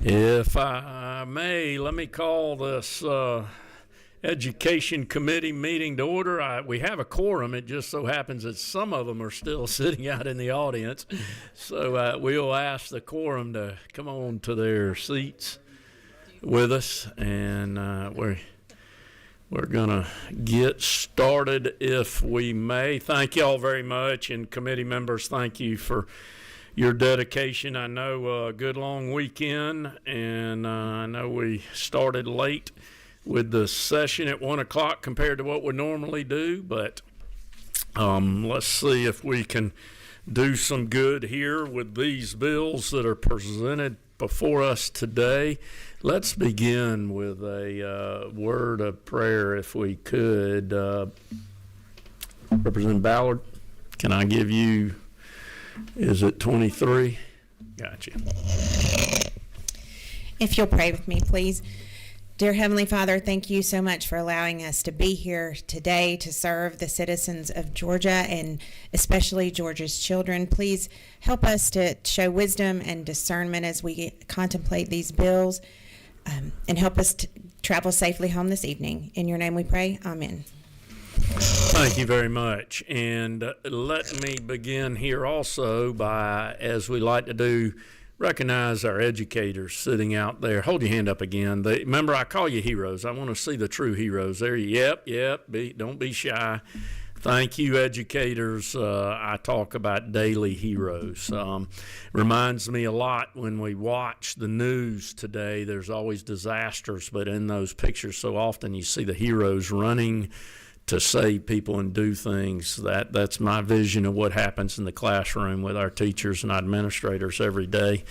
If I may, let me call this Education Committee meeting to order. We have a quorum. It just so happens that some of them are still sitting out in the audience. So we'll ask the quorum to come on to their seats with us, and we're going to get started if we may. Thank you all very much, and committee members, thank you for your dedication. I know a good long weekend, and I know we started late with the session at 1 o'clock compared to what we normally do, but let's see if we can do some good here with these bills that are presented before us today. Let's begin with a word of prayer, if we could. Representative Ballard, can I give you, is it 23? Gotcha. If you'll pray with me, please. Dear Heavenly Father, thank you so much for allowing us to be here today to serve the citizens of Georgia and especially Georgia's children. Please help us to show wisdom and discernment as we contemplate these bills, and help us to travel safely home this evening. In your name we pray. Amen. Thank you very much. And let me begin here also by, as we like to do, recognize our educators sitting out there. Hold your hand up again. Remember, I call you heroes. I want to see the true heroes. There you, yep. Don't be shy. Thank you, educators. I talk about daily heroes. Reminds me a lot when we watch the news today. There's always disasters, but in those pictures so often you see the heroes running to save people and do things. That's my vision of what happens in the classroom with our teachers and administrators every day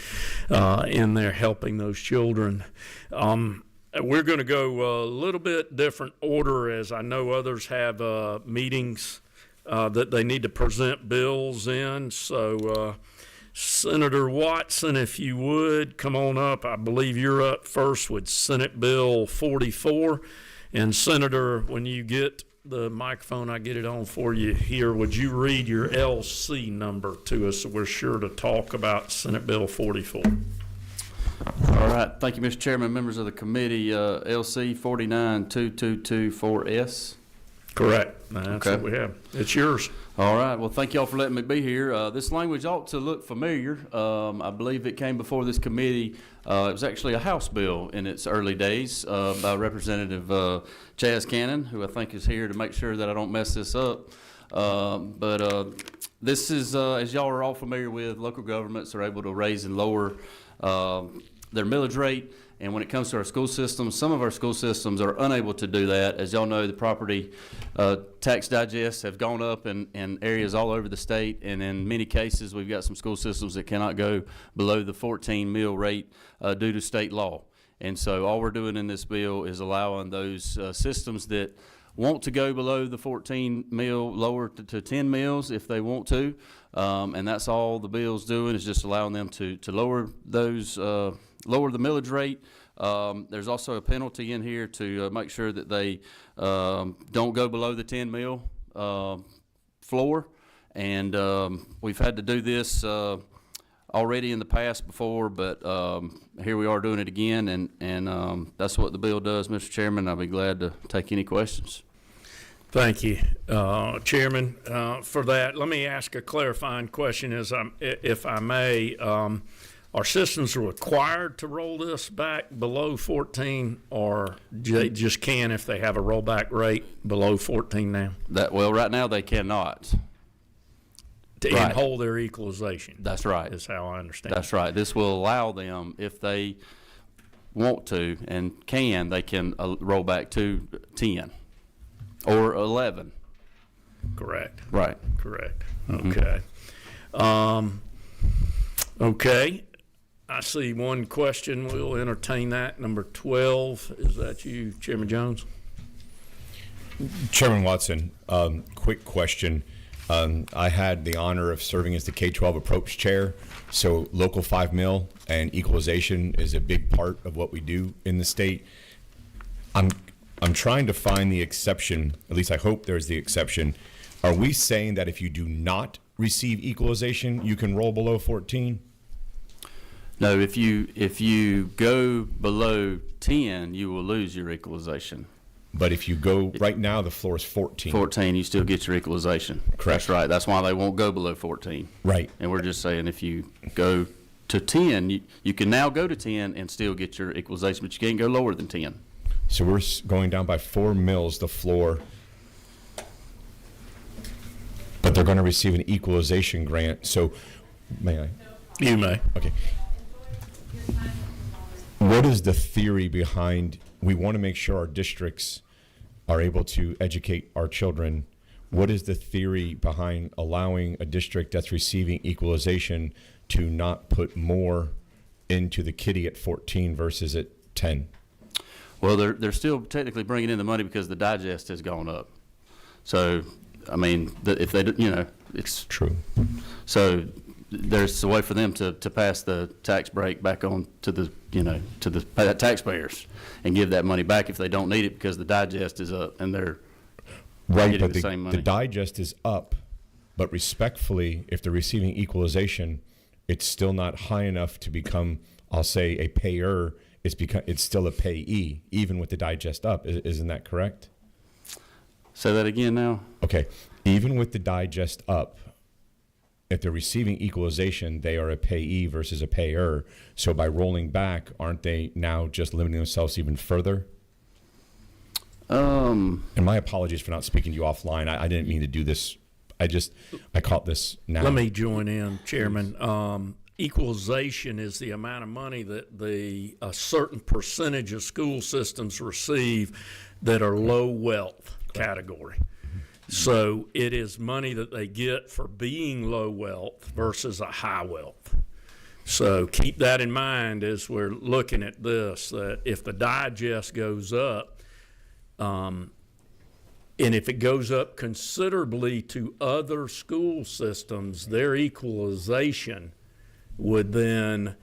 in there helping those children. We're going to go a little bit different order, as I know others have meetings that they need to present bills in. So Senator Watson, if you would, come on up. I believe you're up first with Senate Bill 44. And Senator, when you get the microphone, I get it on for you here, would you read your LC number to us so we're sure to talk about Senate Bill 44? All right. Thank you, Mr. Chairman, members of the committee. LC 49224S. Correct. That's okay. What we have. It's yours. All right. Well, thank y'all for letting me be here. This language ought to look familiar. I believe it came before this committee. It was actually a House bill in its early days by Representative Chaz Cannon, who I think is here to make sure that I don't mess this up. This is, as y'all are all familiar with, local governments are able to raise and lower their millage rate. And when it comes to our school systems, some of our school systems are unable to do that. As y'all know, the property tax digests have gone up in areas all over the state, and in many cases, we've got some school systems that cannot go below the 14 mil rate due to state law. And so all we're doing in this bill is allowing those systems that want to go below the 14 mil lower to 10 mils if they want to, and that's all the bill's doing, is just allowing them to lower those lower the millage rate. There's also a penalty in here to make sure that they don't go below the 10 mil floor, and we've had to do this already in the past before, but here we are doing it again, and that's what the bill does, Mr. Chairman. I'll be glad to take any questions. Thank you, Chairman, for that. Let me ask a clarifying question, if I may. Are systems required to roll this back below 14, or they just can if they have a rollback rate below 14 now? Well, right now they cannot. And hold their equalization. That's right. Is how I understand. That's right. This will allow them, if they want to and can, they can roll back to 10 or 11. Correct. Right. Correct. Okay. Okay. I see one question. We'll entertain that. Number 12. Is that you, Chairman Jones? Chairman Watson, quick question. I had the honor of serving as the K-12 approach chair, so local 5 mil and equalization is a big part of what we do in the state. I'm trying to find the exception, at least I hope there's the exception. Are we saying that if you do not receive equalization, you can roll below 14? No, if you go below 10, you will lose your equalization. But if you go, right now the floor is 14. 14, you still get your equalization. Correct. That's right. That's why they won't go below 14. Right. And we're just saying if you go to 10, you can now go to 10 and still get your equalization, but you can't go lower than 10. So we're going down by 4 mils the floor, but they're going to receive an equalization grant. So, may I? You may. Okay. What is the theory behind, we want to make sure our districts are able to educate our children. What is the theory behind allowing a district that's receiving equalization to not put more into the kitty at 14 versus at 10? Well, they're still technically bringing in the money because the digest has gone up. So, I mean, if they, it's True. so there's a way for them to pass the tax break back on to the taxpayers and give that money back if they don't need it because the digest is up and they're Right, getting but the same money. the digest is up, but respectfully, if they're receiving equalization, it's still not high enough to become, I'll say, a payer. It's still a payee, even with the digest up. Isn't that correct? Say that again now. Okay, even with the digest up, if they're receiving equalization, they are a payee versus a payer. So by rolling back, aren't they now just limiting themselves even further? And my apologies for not speaking to you offline. I didn't mean to do this. I caught this now. Let me join in, Chairman. Equalization is the amount of money that a certain percentage of school systems receive that are low wealth category. So it is money that they get for being low wealth versus a high wealth. So keep that in mind as we're looking at this, that if the digest goes up, and if it goes up considerably to other school systems, their equalization would then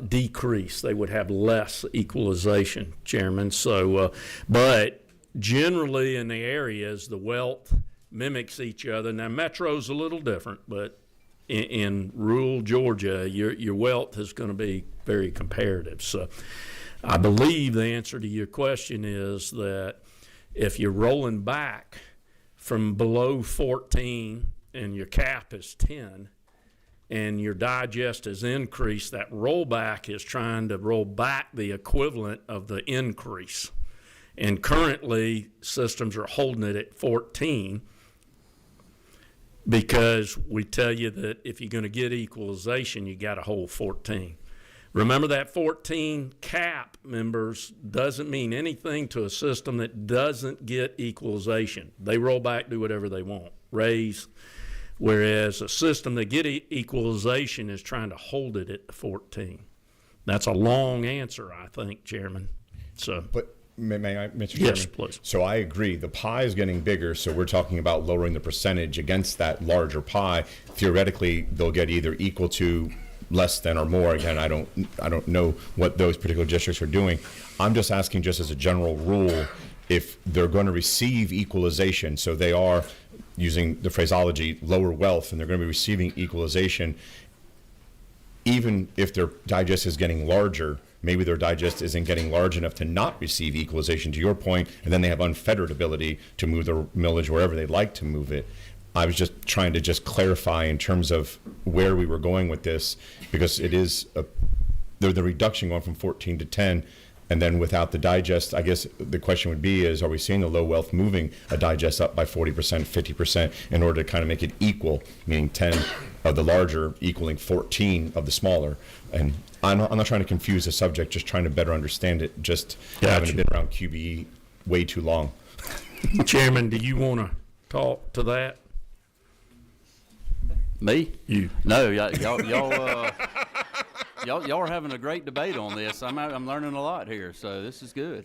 decrease. They would have less equalization, Chairman. So, but generally in the areas, the wealth mimics each other. Now, Metro's a little different, but in rural Georgia, your wealth is going to be very comparative. So I believe the answer to your question is that if you're rolling back from below 14 and your cap is 10 and your digest is increased, that rollback is trying to roll back the equivalent of the increase. And currently, systems are holding it at 14 because we tell you that if you're going to get equalization, you got to hold 14. Remember that 14 cap, members, doesn't mean anything to a system that doesn't get equalization. They roll back, do whatever they want, raise, whereas a system that get equalization is trying to hold it at the 14. That's a long answer, I think, Chairman. So, But may I, Mr. Chairman? yes, please. So I agree. The pie is getting bigger, so we're talking about lowering the percentage against that larger pie. Theoretically, they'll get either equal to, less than, or more. Again, I don't know what those particular districts are doing. I'm just asking, just as a general rule, if they're going to receive equalization, so they are, using the phraseology, lower wealth, and they're going to be receiving equalization, even if their digest is getting larger, maybe their digest isn't getting large enough to not receive equalization, to your point, and then they have unfettered ability to move their millage wherever they'd like to move it. I was just trying to just clarify in terms of where we were going with this, because it is the reduction going from 14 to 10, and then without the digest, I guess the question would be is, are we seeing the low wealth moving a digest up by 40%, 50% in order to kind of make it equal, meaning 10 of the larger equaling 14 of the smaller? And I'm not trying to confuse the subject, just trying to better understand it, just having been around QBE way too long. Chairman, do you want to talk to that? Me? You. No, y'all are having a great debate on this. I'm learning a lot here, so this is good.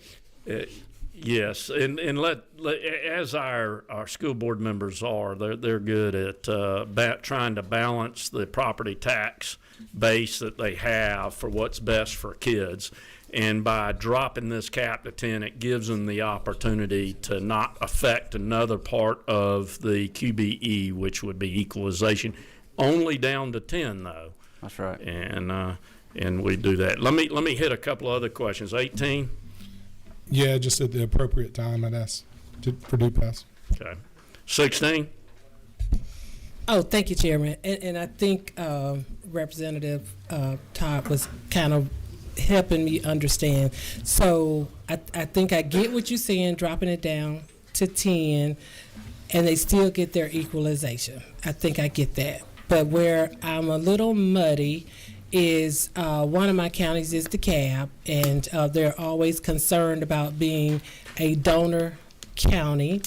Yes, and as our school board members are, they're good at trying to balance the property tax base that they have for what's best for kids. And by dropping this cap to 10, it gives them the opportunity to not affect another part of the QBE, which would be equalization, only down to 10, though. That's right. And and we do that. Let me hit a couple of other questions. 18. Yeah, just at the appropriate time, I'd ask for due pass. Okay. 16. Oh, thank you, Chairman. And I think Representative Todd was kind of helping me understand. So I think I get what you're saying, dropping it down to 10, and they still get their equalization. I think I get that. But where I'm a little muddy is one of my counties is DeKalb, and they're always concerned about being a donor county.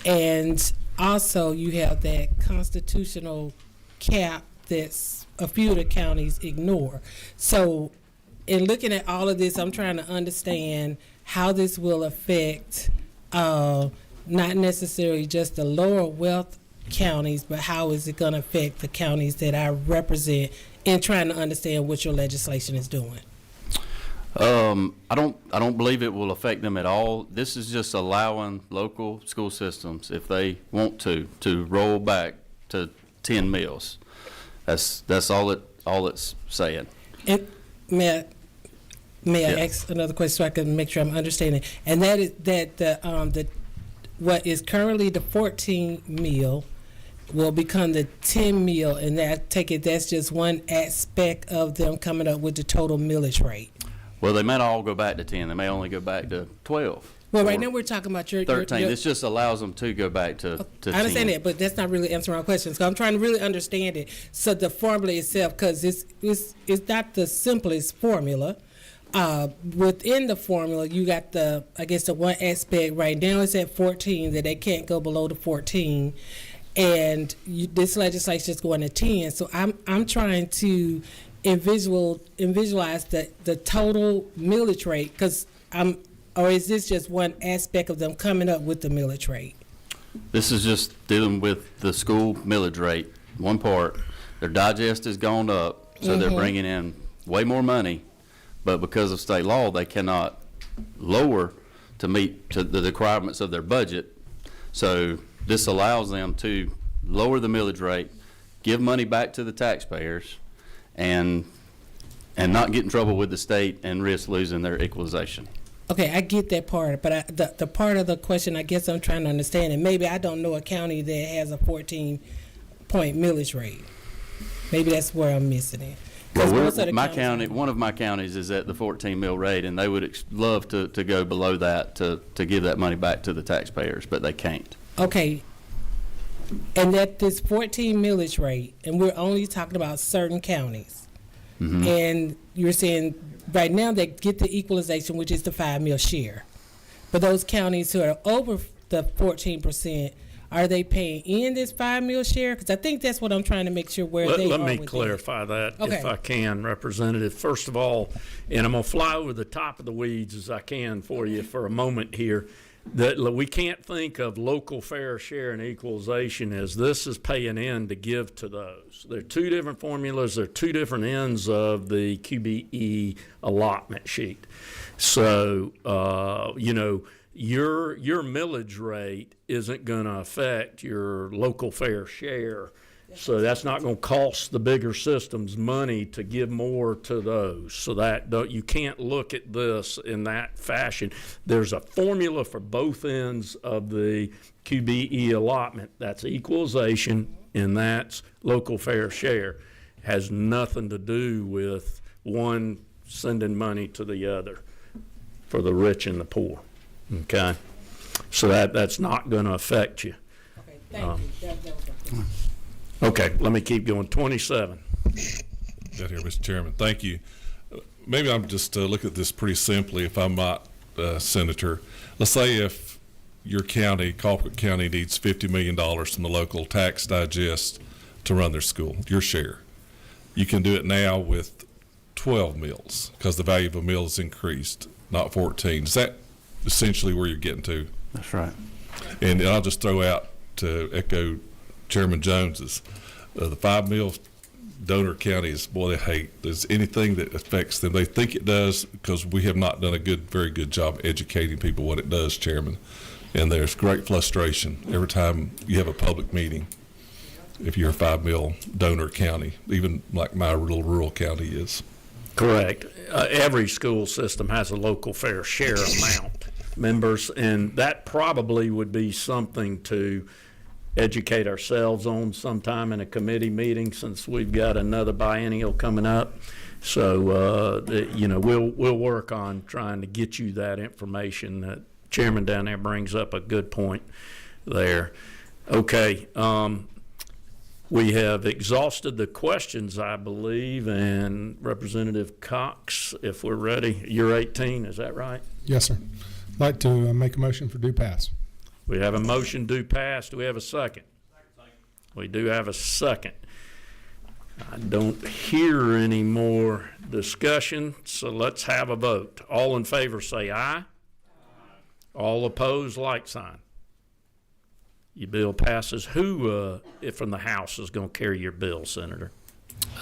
And also you have that constitutional cap that's a few of the counties ignore. So in looking at all of this, I'm trying to understand how this will affect not necessarily just the lower wealth counties, but how is it going to affect the counties that I represent, in trying to understand what your legislation is doing. I don't believe it will affect them at all. This is just allowing local school systems, if they want to roll back to 10 meals. That's all it's saying. And may I ask another question so I can make sure I'm understanding? And that is that the what is currently the 14 meal will become the 10 meal, and that that's just one aspect of them coming up with the total millage rate. Well, they might all go back to 10. They may only go back to 12. Well, right now we're talking about your 13. This just allows them to go back to 10. I understand that, but that's not really answering our questions. So I'm trying to really understand it. So the formula itself, because it's not the simplest formula. Within the formula, you got the one aspect right now is at 14, that they can't go below the 14, and this legislation is going to 10. So I'm trying to visualize the total millage rate, because or is this just one aspect of them coming up with the millage rate? This is just dealing with the school millage rate, one part. Their digest has gone up, so they're bringing in way more money, but because of state law, they cannot lower to meet to the requirements of their budget. So this allows them to lower the millage rate, give money back to the taxpayers, and not get in trouble with the state and risk losing their equalization. Okay, I get that part, but the part of the question I guess I'm trying to understand, and maybe I don't know a county that has a 14-point millage rate. Maybe that's where I'm missing it. Well, my county, one of my counties is at the 14 mil rate, and they would love to go below that to give that money back to the taxpayers, but they can't. Okay, and that this 14 millage rate, and we're only talking about certain counties, and you're saying right now they get the equalization, which is the 5 mil share, but those counties who are over the 14%, are they paying in this 5 mil share? Because I think that's what I'm trying to make sure where they are. Let me with clarify that, Okay. if I can, Representative. First of all, and I'm going to fly over the top of the weeds as I can for you for a moment here, that we can't think of local fair share and equalization as this is paying in to give to those. They're two different formulas. They're two different ends of the QBE allotment sheet. So, your millage rate isn't going to affect your local fair share. So that's not going to cost the bigger systems money to give more to those. So you can't look at this in that fashion. There's a formula for both ends of the QBE allotment. That's equalization, and that's local fair share. Has nothing to do with one sending money to the other for the rich and the poor. Okay? So that's not going to affect you. Okay, thank you. That was my question. Okay, let me keep going. 27. Got here, Mr. Chairman. Thank you. Maybe I'm just looking at this pretty simply, if I might, Senator. Let's say if your county, Colquitt County, needs $50 million from the local tax digest to run their school, your share. You can do it now with 12 mills because the value of a mill is increased, not 14. Is that essentially where you're getting to? That's right. And I'll just throw out, to echo Chairman Jones's, the 5 mil donor counties, boy, they hate. There's anything that affects them. They think it does because we have not done a very good job educating people what it does, Chairman. And there's great frustration every time you have a public meeting. If you're a 5 mil donor county, even like my little rural county is. Correct. Every school system has a local fair share amount, members, and that probably would be something to educate ourselves on sometime in a committee meeting, since we've got another biennial coming up. So, we'll work on trying to get you that information. That Chairman down there brings up a good point there. Okay. We have exhausted the questions, I believe, and Representative Cox, if we're ready, you're 18, is that right? Yes, sir. I'd like to make a motion for due pass. We have a motion due pass. Do we have a second? We do have a second. I don't hear any more discussion, so let's have a vote. All in favor say aye. All opposed, like sign. Your bill passes. Who, if from the House, is going to carry your bill, Senator?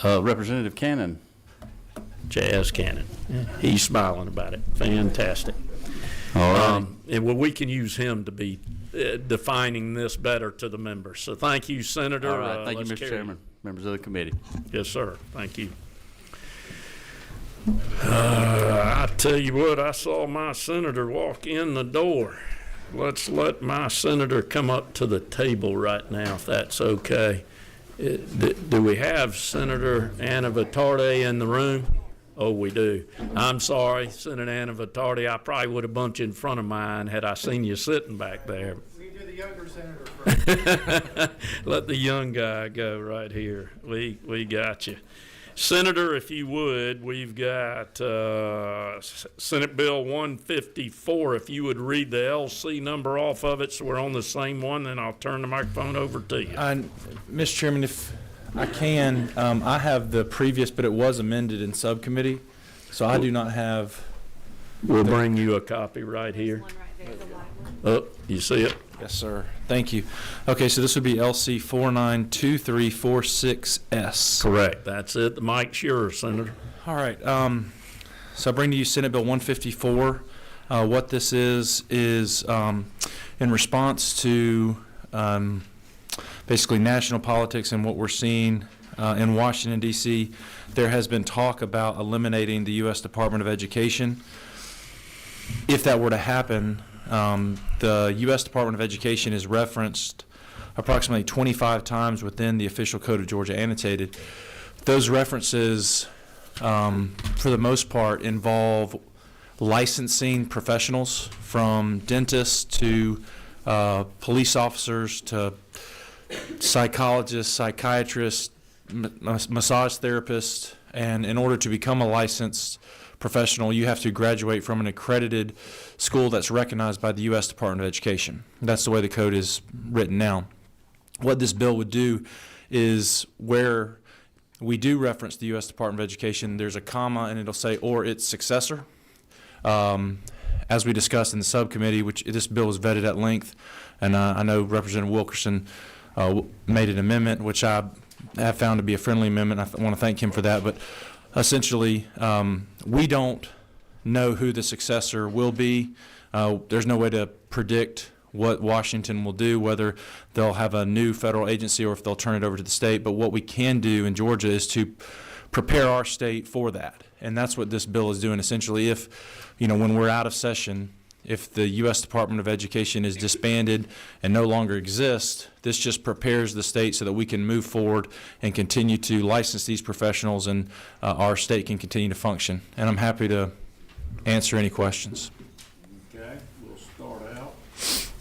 Representative Cannon. Jazz Cannon. He's smiling about it. Fantastic. All right. And we can use him to be defining this better to the members. So thank you, Senator. All right. Thank you, Let's Mr. carry. Chairman, members of the committee. Yes, sir. Thank you. I tell you what, I saw my senator walk in the door. Let's let my senator come up to the table right now, if that's okay. Do we have Senator Anna Vitardi in the room? Oh, we do. I'm sorry, Senator Anna Vitardi. I probably would have bumped you in front of mine had I seen you sitting back there. We do the younger senator first. Let the young guy go right here. We got you. Senator, if you would, we've got Senate Bill 154. If you would read the LC number off of it so we're on the same one, then I'll turn the microphone over to you. Mr. Chairman, if I can, I have the previous, but it was amended in subcommittee, so I do not have. We'll bring you a copy right here. Oh, you see it? Yes, sir. Thank you. Okay, so this would be LC 492346S. Correct. That's it. The mic's yours, Senator. All right. So I bring to you Senate Bill 154. What this is in response to basically national politics and what we're seeing in Washington, D.C. There has been talk about eliminating the U.S. Department of Education. If that were to happen, the U.S. Department of Education is referenced approximately 25 times within the official Code of Georgia annotated. Those references, for the most part, involve licensing professionals, from dentists to police officers to psychologists, psychiatrists, massage therapists, and in order to become a licensed professional, you have to graduate from an accredited school that's recognized by the U.S. Department of Education. That's the way the code is written now. What this bill would do is, where we do reference the U.S. Department of Education, there's a comma and it'll say, or its successor. As we discussed in the subcommittee, which this bill was vetted at length, and I know Representative Wilkerson made an amendment, which I have found to be a friendly amendment. I want to thank him for that. But essentially, we don't know who the successor will be. There's no way to predict what Washington will do, whether they'll have a new federal agency or if they'll turn it over to the state. But what we can do in Georgia is to prepare our state for that. And that's what this bill is doing. Essentially, if, when we're out of session, if the U.S. Department of Education is disbanded and no longer exists, this just prepares the state so that we can move forward and continue to license these professionals, and our state can continue to function. And I'm happy to answer any questions. Okay, we'll start out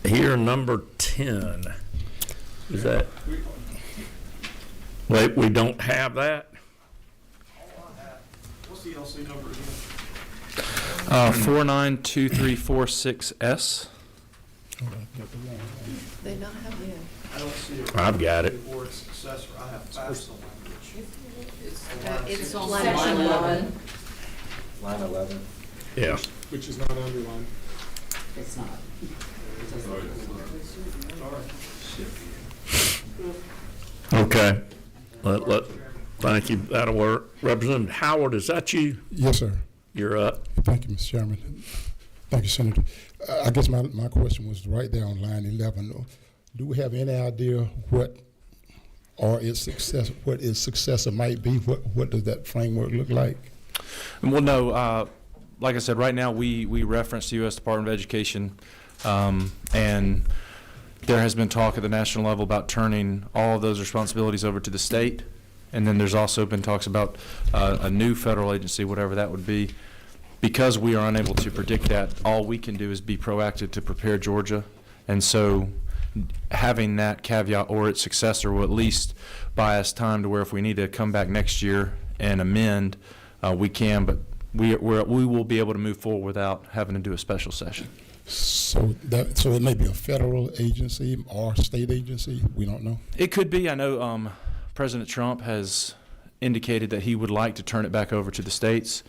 here. Number 10. Is that? Wait, we don't have that? What's the LC number again? 492346S. They not have it. I don't see it. I've got it. Or its successor. I have FAFSA language. It's on section 11. Line 11. Yeah. Which is not underlined. It's not. Okay. Thank you. That'll work. Representative Howard, is that you? Yes, sir. You're up. Thank you, Mr. Chairman. Thank you, Senator. I guess my question was right there on line 11. Do we have any idea what its successor might be? What does that framework look like? Well, no, like I said, right now we reference the U.S. Department of Education, and there has been talk at the national level about turning all of those responsibilities over to the state. And then there's also been talks about a new federal agency, whatever that would be. Because we are unable to predict that, all we can do is be proactive to prepare Georgia. And so having that caveat or its successor will at least buy us time to where if we need to come back next year and amend, we can, but we will be able to move forward without having to do a special session. So it may be a federal agency or state agency. We don't know. It could be. I know President Trump has indicated that he would like to turn it back over to the states.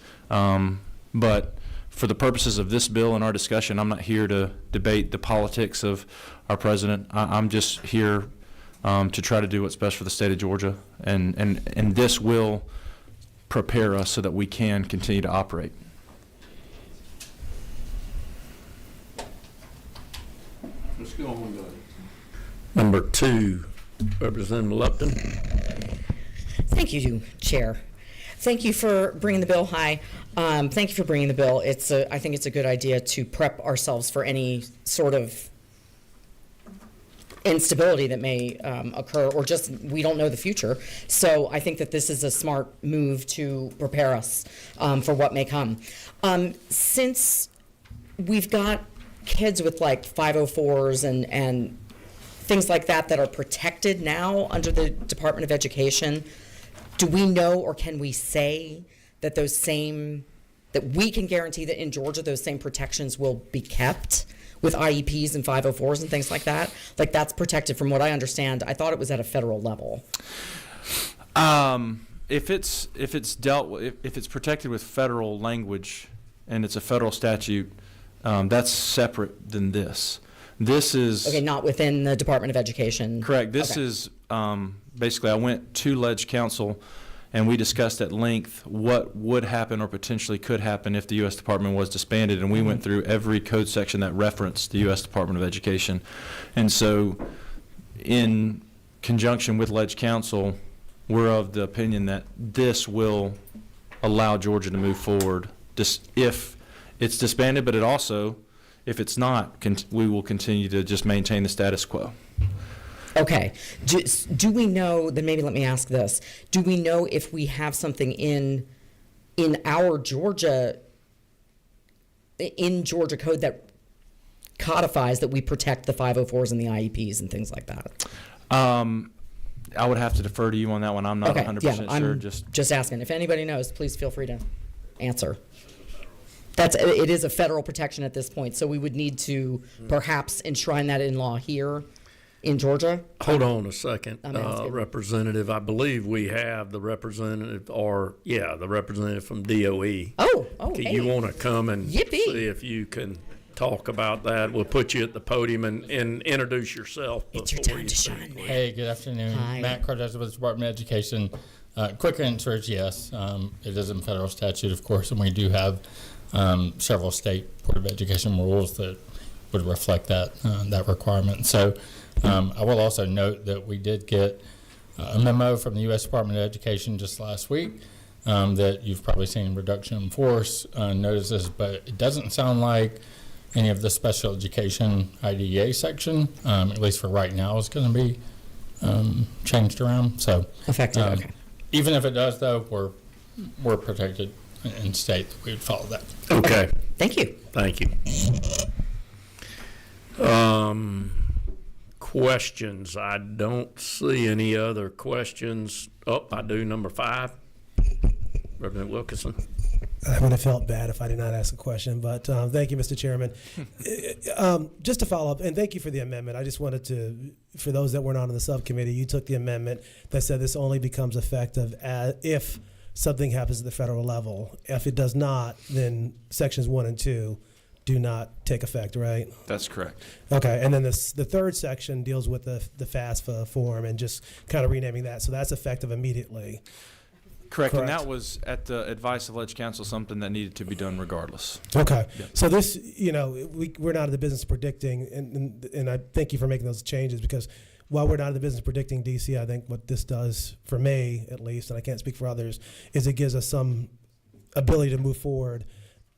But for the purposes of this bill and our discussion, I'm not here to debate the politics of our president. I'm just here to try to do what's best for the state of Georgia, and this will prepare us so that we can continue to operate. Let's go on, buddy. Number 2, Representative Lupton. Thank you, Chair. Thank you for bringing the bill. Hi. Thank you for bringing the bill. I think it's a good idea to prep ourselves for any sort of instability that may occur, or just we don't know the future. So I think that this is a smart move to prepare us for what may come. Since we've got kids with like 504s and things like that are protected now under the Department of Education, do we know or can we say that that we can guarantee that in Georgia those same protections will be kept with IEPs and 504s and things like that? Like, that's protected from what I understand. I thought it was at a federal level. If it's dealt with, if it's protected with federal language and it's a federal statute, that's separate than this. This is Okay, not within the Department of Education. correct. This Okay. is basically, I went to Ledge Council and we discussed at length what would happen or potentially could happen if the U.S. Department was disbanded, and we went through every code section that referenced the U.S. Department of Education. And so in conjunction with Ledge Council, we're of the opinion that this will allow Georgia to move forward if it's disbanded, but it also, if it's not, we will continue to just maintain the status quo. Okay. Do we know, then maybe let me ask this. Do we know if we have something in our Georgia code that codifies that we protect the 504s and the IEPs and things like that? I would have to defer to you on that one. I'm not 100% sure. Just asking. If anybody knows, please feel free to answer. It is a federal protection at this point, so we would need to perhaps enshrine that in law here in Georgia. Hold on a second, I'm asking. Representative. I believe we have the representative, the representative from DOE. Oh, Okay, hey. you want to come and Yippee. see if you can talk about that? We'll put you at the podium and introduce yourself. It's your before time you to speak, shine. please. Hey, good afternoon. Hi. Matt Cardozo with the Department of Education. Quick answer is yes. It is in federal statute, of course, and we do have several state Board of Education rules that would reflect that requirement. So I will also note that we did get a memo from the U.S. Department of Education just last week that you've probably seen reduction in force notices, but it doesn't sound like any of the special education IDEA section, at least for right now, is going to be changed around. So Effective, okay. even if it does, though, we're protected and state that we would follow that. Okay. Thank you. Thank you. Questions. I don't see any other questions. Oh, I do. Number 5. Representative Wilkinson. I would have felt bad if I did not ask a question, but thank you, Mr. Chairman. Just to follow up, and thank you for the amendment. I just wanted to, for those that were not on the subcommittee, you took the amendment that said this only becomes effective if something happens at the federal level. If it does not, then sections 1 and 2 do not take effect, right? That's correct. Okay, and then the third section deals with the FAFSA form and just kind of renaming that, so that's effective immediately. Correct, and that was at the advice of Ledge Council, something that needed to be done regardless. Okay, Yep. so this, we're not in the business of predicting, and I thank you for making those changes, because while we're not in the business of predicting DC, I think what this does, for me at least, and I can't speak for others, is it gives us some ability to move forward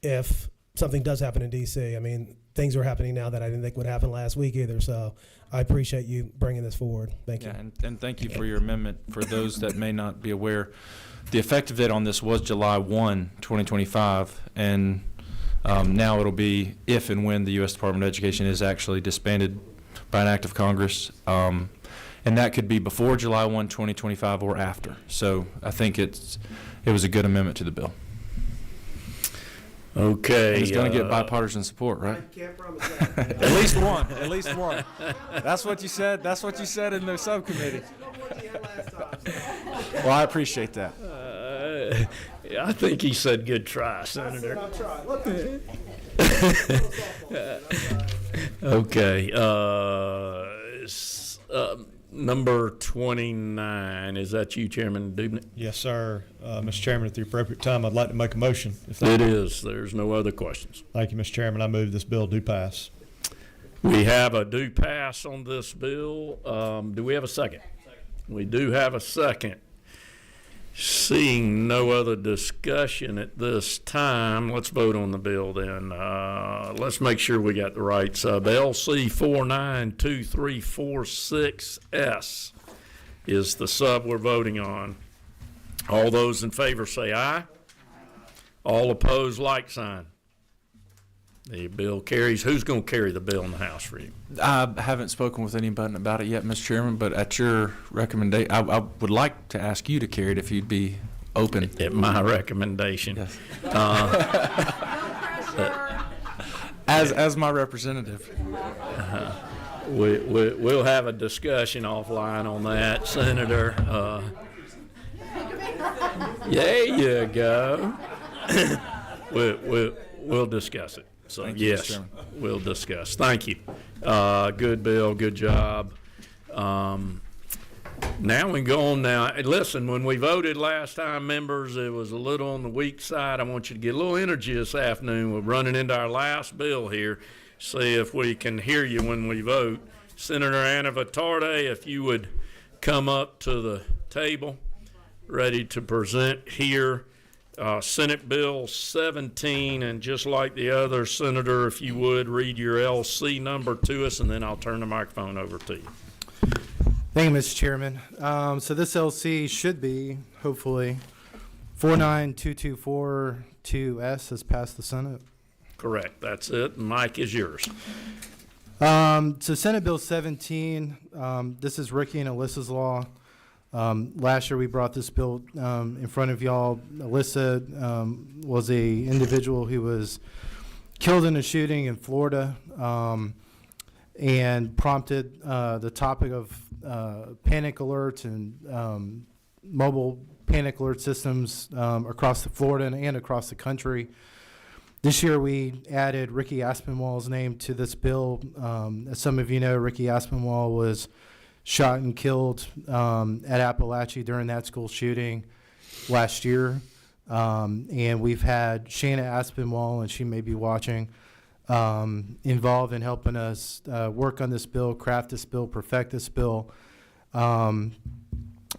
if something does happen in D.C. I mean, things are happening now that I didn't think would happen last week either. So I appreciate you bringing this forward. Thank you. Yeah, and thank you for your amendment. For those that may not be aware, the effective date on this was July 1, 2025, and now it'll be if and when the U.S. Department of Education is actually disbanded by an act of Congress. And that could be before July 1, 2025 or after. So I think it was a good amendment to the bill. Okay. And it's going to get bipartisan support, right? I can't promise that. At least one. At least one. That's what you said. That's what you said in the subcommittee. Well, I appreciate that. I think he said good try, Senator. Okay. Number 29, is that you, Chairman Dubnik? Yes, sir. Mr. Chairman, at the appropriate time, I'd like to make a motion. It is. There's no other questions. Thank you, Mr. Chairman. I move this bill do pass. We have a do pass on this bill. Do we have a second? We do have a second. Seeing no other discussion at this time, let's vote on the bill then. Let's make sure we got the right sub. LC 492346S is the sub we're voting on. All those in favor say aye. All opposed, like sign. The bill carries. Who's going to carry the bill in the House for you? I haven't spoken with anybody about it yet, Mr. Chairman, but at your recommendation, I would like to ask you to carry it if you'd be open. At my recommendation. Yes. As my representative. We'll have a discussion offline on that, Senator. There you go. We'll discuss it. So, yes, we'll discuss. Thank you. Good bill, good job. Now we go on now. Listen, when we voted last time, members, it was a little on the weak side. I want you to get a little energy this afternoon. We're running into our last bill here. See if we can hear you when we vote. Senator Anna Vitarde, if you would come up to the table, ready to present here. Senate Bill 17, and just like the other, Senator, if you would read your LC number to us, and then I'll turn the microphone over to you. Thank you, Mr. Chairman. So this LC should be, hopefully, 492242S has passed the Senate. Correct. That's it. Mike is yours. So Senate Bill 17, this is Ricky and Alyssa's law. Last year we brought this bill in front of y'all. Alyssa was a individual who was killed in a shooting in Florida and prompted the topic of panic alerts and mobile panic alert systems across Florida and across the country. This year we added Ricky Aspinwall's name to this bill. As some of you know, Ricky Aspinwall was shot and killed at Appalachia during that school shooting last year. And we've had Shanna Aspinwall, and she may be watching, involved in helping us work on this bill, craft this bill, perfect this bill. And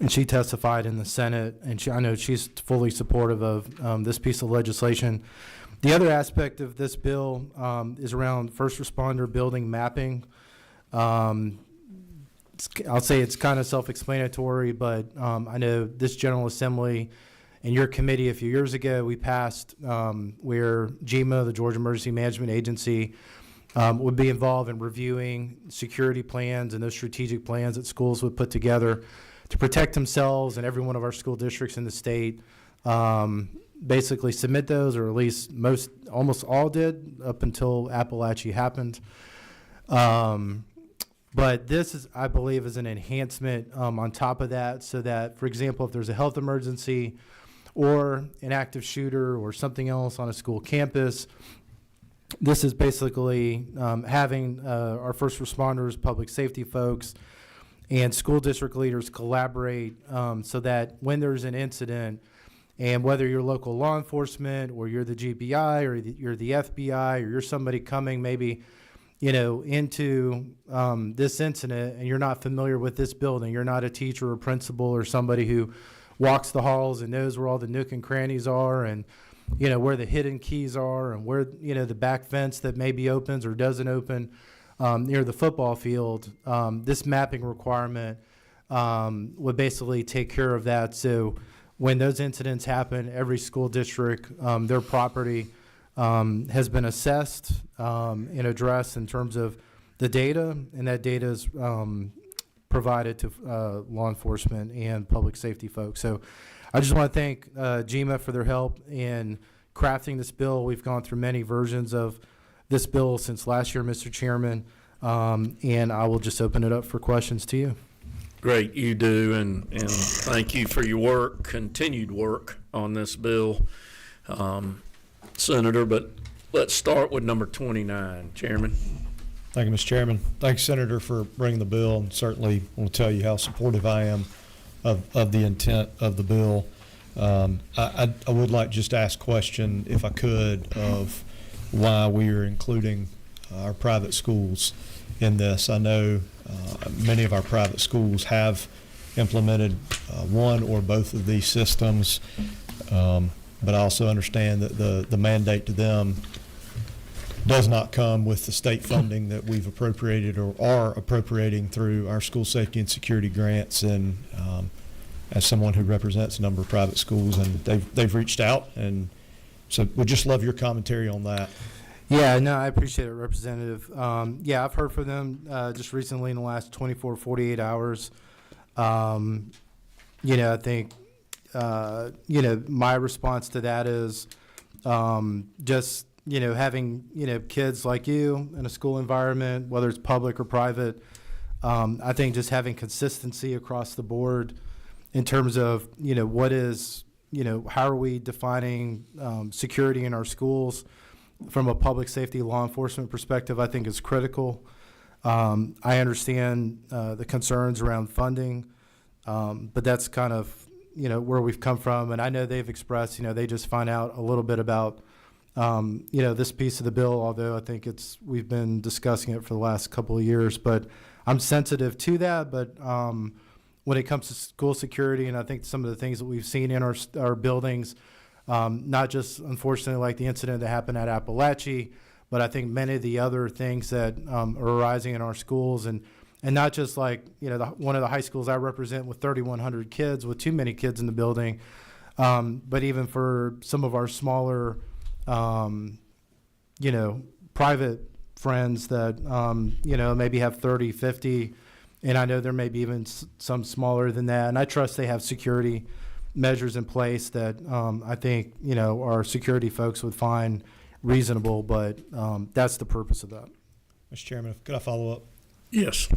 she testified in the Senate, and I know she's fully supportive of this piece of legislation. The other aspect of this bill is around first responder building mapping. I'll say it's kind of self-explanatory, but I know this General Assembly and your committee a few years ago, we passed where GEMA, the Georgia Emergency Management Agency, would be involved in reviewing security plans and those strategic plans that schools would put together to protect themselves and every one of our school districts in the state. Basically submit those, or at least almost all did up until Appalachia happened. But this is, I believe, is an enhancement on top of that, so that, for example, if there's a health emergency or an active shooter or something else on a school campus, this is basically having our first responders, public safety folks, and school district leaders collaborate so that when there's an incident, and whether you're local law enforcement or you're the GBI or you're the FBI or you're somebody coming maybe into this incident and you're not familiar with this building, you're not a teacher or principal or somebody who walks the halls and knows where all the nook and crannies are and where the hidden keys are and where, the back fence that maybe opens or doesn't open near the football field. This mapping requirement would basically take care of that. So when those incidents happen, every school district, their property has been assessed and addressed in terms of the data, and that data is provided to law enforcement and public safety folks. So I just want to thank GMA for their help in crafting this bill. We've gone through many versions of this bill since last year, Mr. Chairman, and I will just open it up for questions to you. Great, you do, and thank you for your work, continued work on this bill, Senator. But let's start with number 29, Chairman. Thank you, Mr. Chairman. Thanks, Senator, for bringing the bill, and certainly want to tell you how supportive I am of the intent of the bill. I would like just to ask a question, if I could, of why we are including our private schools in this. I know many of our private schools have implemented one or both of these systems, but I also understand that the mandate to them does not come with the state funding that we've appropriated or are appropriating through our school safety and security grants. And as someone who represents a number of private schools, and they've reached out, and so we'd just love your commentary on that. Yeah, no, I appreciate it, Representative. Yeah, I've heard from them just recently in the last 24, 48 hours. I think, my response to that is just, having, kids like you in a school environment, whether it's public or private, I think just having consistency across the board in terms of, what is, how are we defining security in our schools from a public safety law enforcement perspective, I think is critical. I understand the concerns around funding, but that's kind of, where we've come from. And I know they've expressed, they just find out a little bit about, this piece of the bill, although I think we've been discussing it for the last couple of years, but I'm sensitive to that. But when it comes to school security, and I think some of the things that we've seen in our buildings, not just unfortunately like the incident that happened at Appalachia, but I think many of the other things that are arising in our schools, and not just like, one of the high schools I represent with 3,100 kids, with too many kids in the building, but even for some of our smaller, private friends that, maybe have 30, 50, and I know there may be even some smaller than that. And I trust they have security measures in place that I think, our security folks would find reasonable, but that's the purpose of that. Mr. Chairman, could I follow up? Yes.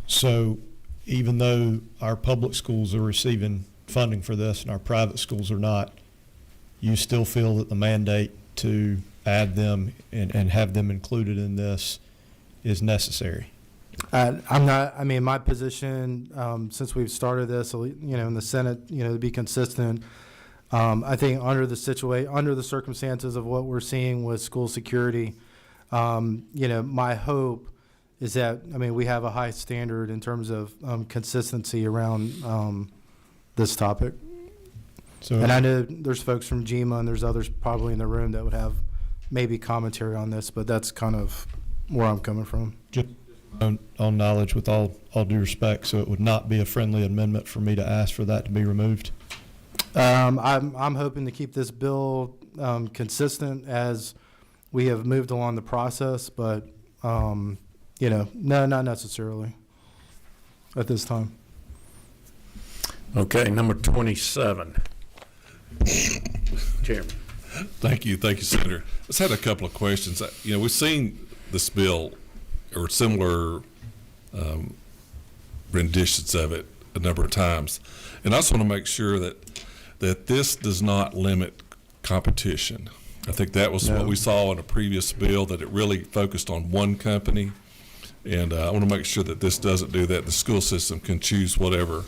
So even though our public schools are receiving funding for this and our private schools are not, you still feel that the mandate to add them and have them included in this is necessary? My position, since we've started this, in the Senate, to be consistent, I think under the circumstances of what we're seeing with school security, my hope is that, we have a high standard in terms of consistency around this topic. And I know there's folks from GMA and there's others probably in the room that would have maybe commentary on this, but that's kind of where I'm coming from. Just on knowledge, with all due respect, so it would not be a friendly amendment for me to ask for that to be removed? I'm hoping to keep this bill consistent as we have moved along the process, but no, not necessarily at this time. Okay, number 27. Chairman. Thank you, Senator. I just had a couple of questions. We've seen this bill or similar renditions of it a number of times, and I just want to make sure that this does not limit competition. I think that was what we saw in a previous bill, that it really focused on one company, and I want to make sure that this doesn't do that. The school system can choose whatever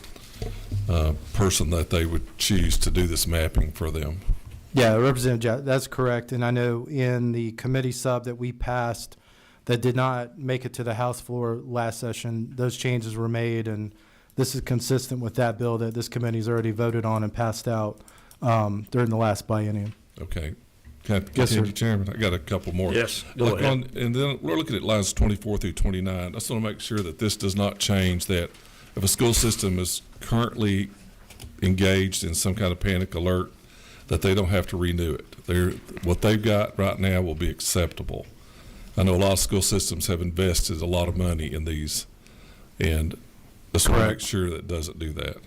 person that they would choose to do this mapping for them. Yeah, Representative, that's correct. And I know in the committee sub that we passed that did not make it to the House floor last session, those changes were made, and this is consistent with that bill that this committee's already voted on and passed out during the last biennium. Okay. Can I Yes, sir. continue, Chairman? I got a couple more. Yes, go ahead. And then we're looking at lines 24 through 29. I just want to make sure that this does not change that if a school system is currently engaged in some kind of panic alert, that they don't have to renew it. What they've got right now will be acceptable. I know a lot of school systems have invested a lot of money in these, and just want to make sure that it doesn't do that.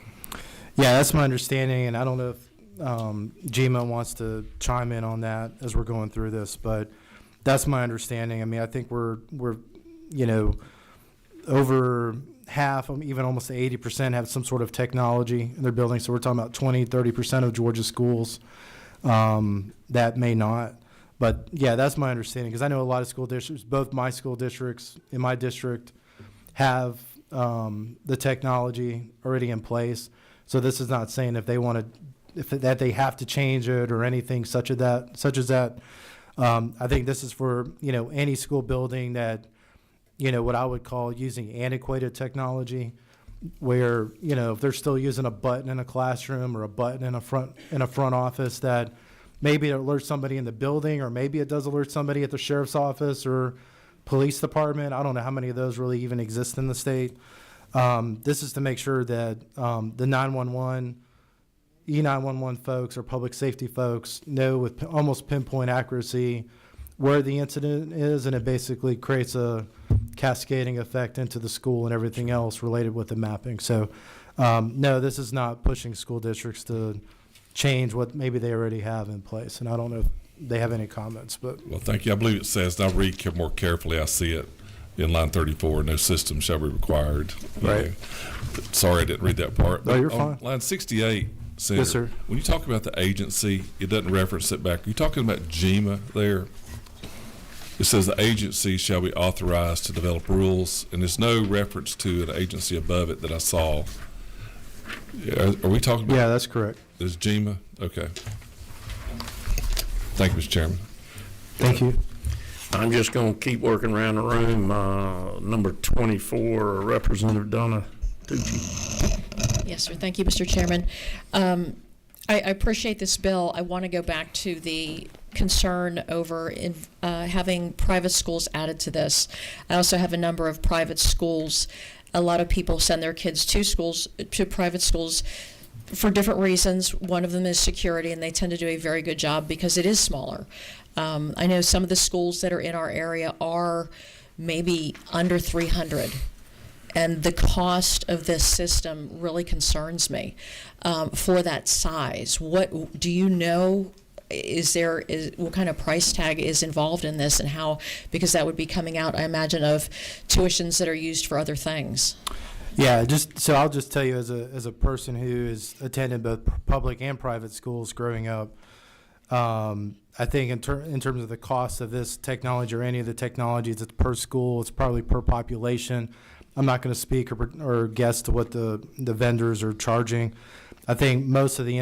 Yeah, that's my understanding, and I don't know if GMA wants to chime in on that as we're going through this, but that's my understanding. I mean, I think we're over half, even almost 80% have some sort of technology in their buildings. So we're talking about 20-30% of Georgia schools that may not. But yeah, that's my understanding, because I know a lot of school districts, both my school districts in my district, have the technology already in place. So this is not saying if they want to, that they have to change it or anything such as that. I think this is for any school building that what I would call using antiquated technology, where if they're still using a button in a classroom or a button in a front office, that maybe it alerts somebody in the building, or maybe it does alert somebody at the sheriff's office or police department. I don't know how many of those really even exist in the state. This is to make sure that the 911, E911 folks or public safety folks know with almost pinpoint accuracy where the incident is, and it basically creates a cascading effect into the school and everything else related with the mapping. So, no, this is not pushing school districts to change what maybe they already have in place. And I don't know if they have any comments, but. Well, thank you. I believe it says, and I read more carefully, I see it in line 34, no system shall be required. Right. Sorry, I didn't read that part. No, you're On fine. line 68, Senator, Yes, sir. when you talk about the agency, it doesn't reference it back. Are you talking about GMA there? It says the agency shall be authorized to develop rules, and there's no reference to an agency above it that I saw. Are we talking about? Yeah, that's correct. There's GMA? Okay. Thank you, Mr. Chairman. Thank you. I'm just going to keep working around the room. Number 24, Representative Donna Tucci. Yes, sir. Thank you, Mr. Chairman. I appreciate this bill. I want to go back to the concern over having private schools added to this. I also have a number of private schools. A lot of people send their kids to private schools for different reasons. One of them is security, and they tend to do a very good job because it is smaller. I know some of the schools that are in our area are maybe under 300. And the cost of this system really concerns me for that size. What do you know? What kind of price tag is involved in this, and how? Because that would be coming out, I imagine, of tuitions that are used for other things. Yeah, so I'll just tell you, as a person who has attended both public and private schools growing up, I think in terms of the cost of this technology or any of the technologies, it's per school, it's probably per population. I'm not going to speak or guess to what the vendors are charging. I think most of the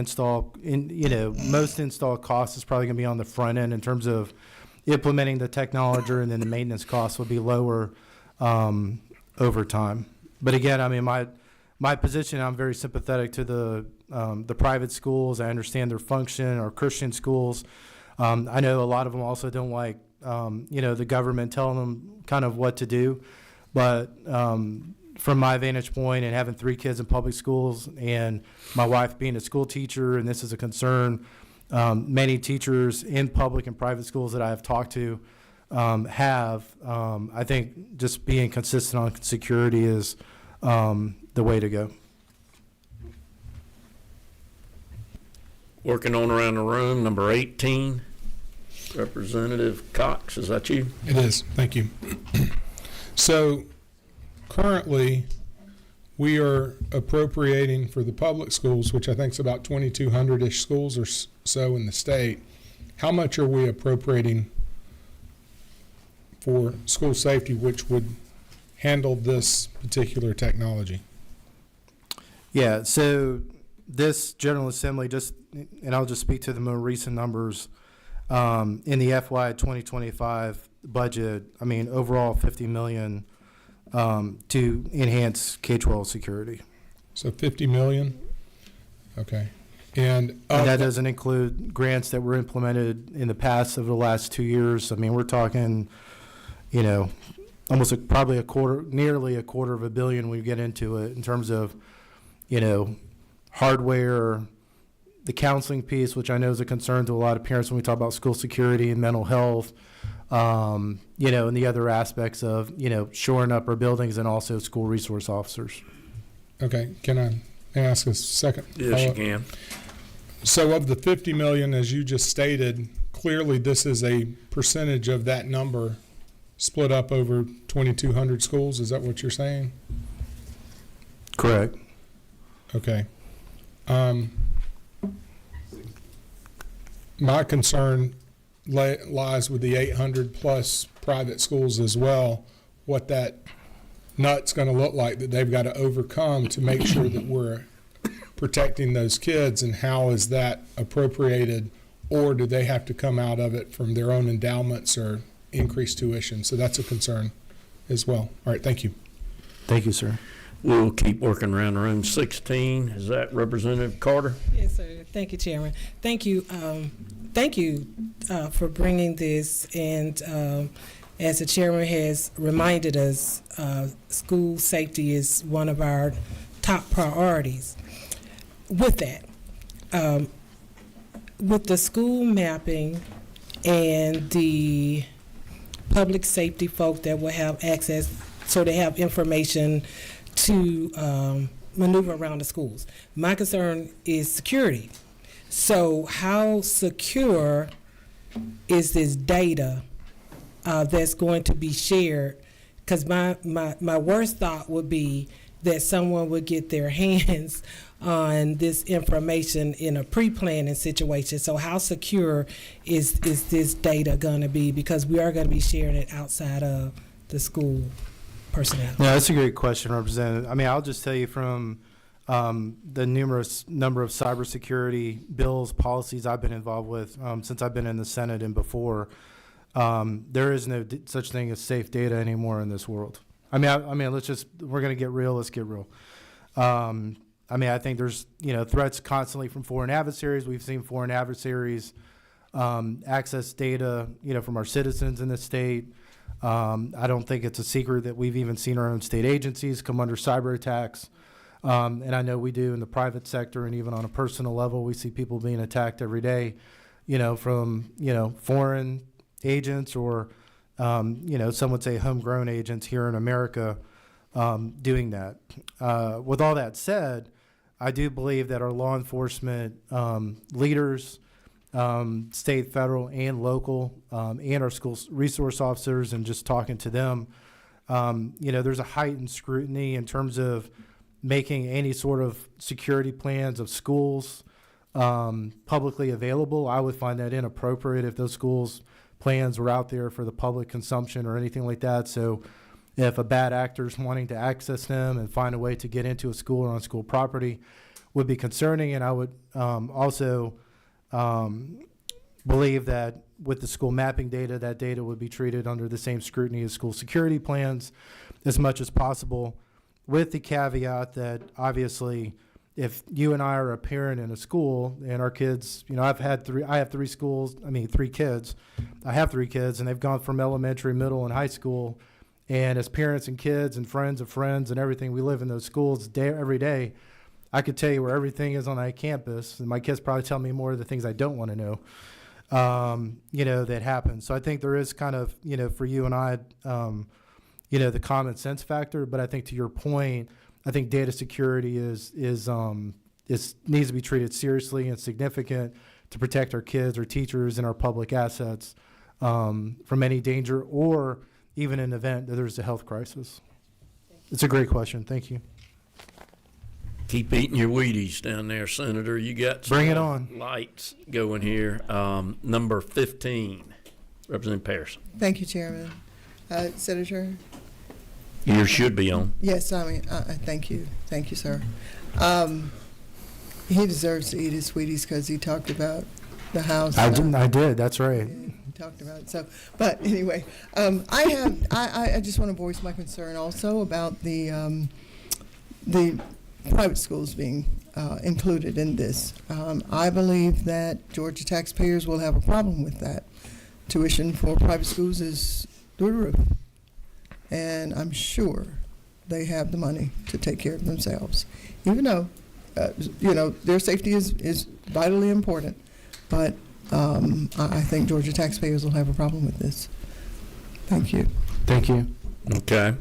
most install costs is probably going to be on the front end in terms of implementing the technology, and then the maintenance costs will be lower over time. But again, I mean, my position, I'm very sympathetic to the private schools. I understand their function, or Christian schools. I know a lot of them also don't like the government telling them kind of what to do. But from my vantage point, and having 3 kids in public schools, and my wife being a school teacher, and this is a concern many teachers in public and private schools that I have talked to have, I think just being consistent on security is the way to go. Working on around the room, number 18, Representative Cox, is that you? It is. Thank you. So currently, we are appropriating for the public schools, which I think is about 2,200-ish schools or so in the state. How much are we appropriating for school safety, which would handle this particular technology? Yeah, so this General Assembly, and I'll just speak to the more recent numbers, in the FY 2025 budget, I mean, overall $50 million to enhance K-12 security. So $50 million? Okay. And And that doesn't include grants that were implemented in the past over the last 2 years. I mean, we're talking, almost probably nearly a quarter of $1 billion when we get into it in terms of, hardware, the counseling piece, which I know is a concern to a lot of parents when we talk about school security and mental health, and the other aspects of, shoring up our buildings and also school resource officers. Okay, can I ask a second? Yes, you follow-up? can. So of the 50 million, as you just stated, clearly this is a percentage of that number split up over 2,200 schools. Is that what you're saying? Correct. Okay. My concern lies with the 800 plus private schools as well, what that nut's going to look like that they've got to overcome to make sure that we're protecting those kids, and how is that appropriated, or do they have to come out of it from their own endowments or increased tuition? So that's a concern as well. All right, thank you. Thank you, sir. We'll keep working around room 16. Is that Representative Carter? Yes, sir. Thank you, Chairman. Thank you for bringing this. And as the Chairman has reminded us, school safety is one of our top priorities. With that, with the school mapping and the public safety folk that will have access, so they have information to maneuver around the schools. My concern is security. So how secure is this data that's going to be shared? Because my worst thought would be that someone would get their hands on this information in a pre-planning situation. So how secure is this data going to be? Because we are going to be sharing it outside of the school personnel. No, that's a great question, Representative. I mean, I'll just tell you from the numerous number of cybersecurity bills, policies I've been involved with since I've been in the Senate and before, there is no such thing as safe data anymore in this world. I mean, we're going to get real. Let's get real. I think there's, threats constantly from foreign adversaries. We've seen foreign adversaries access data, from our citizens in the state. I don't think it's a secret that we've even seen our own state agencies come under cyber attacks. And I know we do in the private sector, and even on a personal level, we see people being attacked every day, from, foreign agents or, some would say homegrown agents here in America doing that. With all that said, I do believe that our law enforcement leaders, state, federal, and local, and our school resource officers, and just talking to them, there's a heightened scrutiny in terms of making any sort of security plans of schools publicly available. I would find that inappropriate if those schools plans were out there for the public consumption or anything like that. So if a bad actor's wanting to access them and find a way to get into a school or on school property would be concerning. And I would also believe that with the school mapping data, that data would be treated under the same scrutiny as school security plans as much as possible, with the caveat that obviously if you and I are a parent in a school and our kids, I have three kids. I have 3 kids, and they've gone from elementary, middle, and high school. And as parents and kids and friends of friends and everything, we live in those schools every day. I could tell you where everything is on that campus, and my kids probably tell me more of the things I don't want to know, that happen. So I think there is kind of, for you and I, the common sense factor. But I think to your point, I think data security needs to be treated seriously and significant to protect our kids, our teachers, and our public assets from any danger or even an event that there's a health crisis. It's a great question. Thank you. Keep eating your Wheaties down there, Senator. You got some Bring it on. lights going here. Number 15, Representative Pearson. Thank you, Chairman. Senator? Yours should be on. Yes, thank you. Thank you, sir. He deserves to eat his Wheaties because he talked about the House. I did. That's right. He talked about it. So, but anyway, I just want to voice my concern also about the private schools being included in this. I believe that Georgia taxpayers will have a problem with that. Tuition for private schools is through the roof. And I'm sure they have the money to take care of themselves, even though, their safety is vitally important. But I think Georgia taxpayers will have a problem with this. Thank you. Thank you. Okay.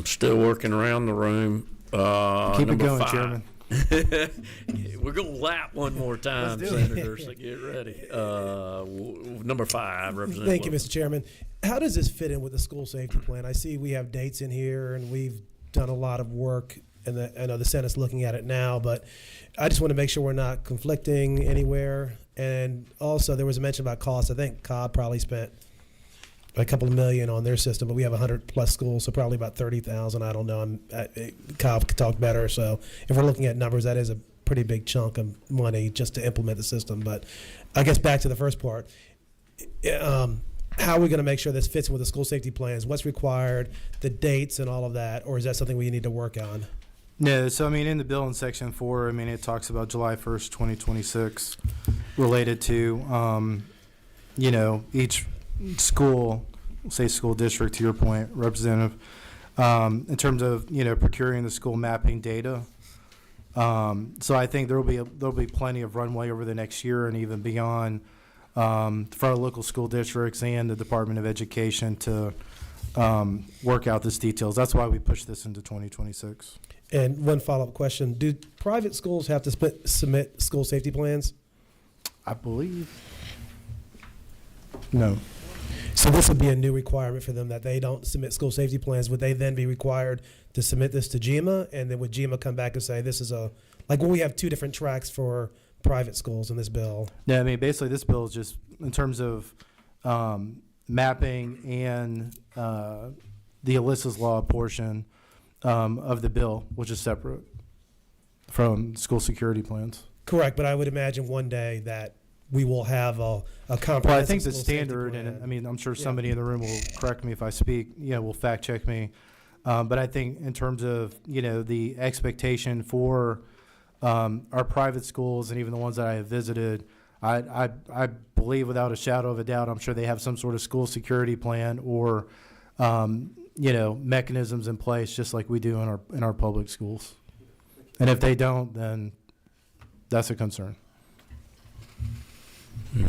Still working around the room. Keep it Number going, 5. Chairman. We're going to lap one more time, Let's do it. Senators, so get ready. Number 5, Representative. Thank you, Wilson. Mr. Chairman. How does this fit in with the school safety plan? I see we have dates in here, and we've done a lot of work, and I know the Senate's looking at it now, but I just want to make sure we're not conflicting anywhere. And also, there was a mention about cost. I think Cobb probably spent a couple of million on their system, but we have 100+ schools, so probably about 30,000. I don't know. Cobb could talk better. So if we're looking at numbers, that is a pretty big chunk of money just to implement the system. But I guess back to the first part. How are we going to make sure this fits in with the school safety plans? What's required, the dates and all of that, or is that something we need to work on? No, so in the bill in section 4, it talks about July 1st, 2026, related to, each school, say school district, to your point, Representative, in terms of, procuring the school mapping data. So I think there'll be plenty of runway over the next year and even beyond, for our local school districts and the Department of Education to work out these details. That's why we pushed this into 2026. And one follow-up question. Do private schools have to submit school safety plans? I believe. No. So this would be a new requirement for them that they don't submit school safety plans. Would they then be required to submit this to GEMA? And then would GEMA come back and say, this is when we have 2 different tracks for private schools in this bill? Yeah, basically this bill is just in terms of mapping and the Alyssa's Law portion of the bill, which is separate from school security plans. Correct, but I would imagine one day that we will have a comprehensive. Well, I think the school safety standard, plan. and I'm sure somebody in the room will correct me if I speak, will fact check me. But I think in terms of, the expectation for our private schools and even the ones that I have visited, I believe without a shadow of a doubt, I'm sure they have some sort of school security plan or, mechanisms in place just like we do in our public schools. And if they don't, then that's a concern.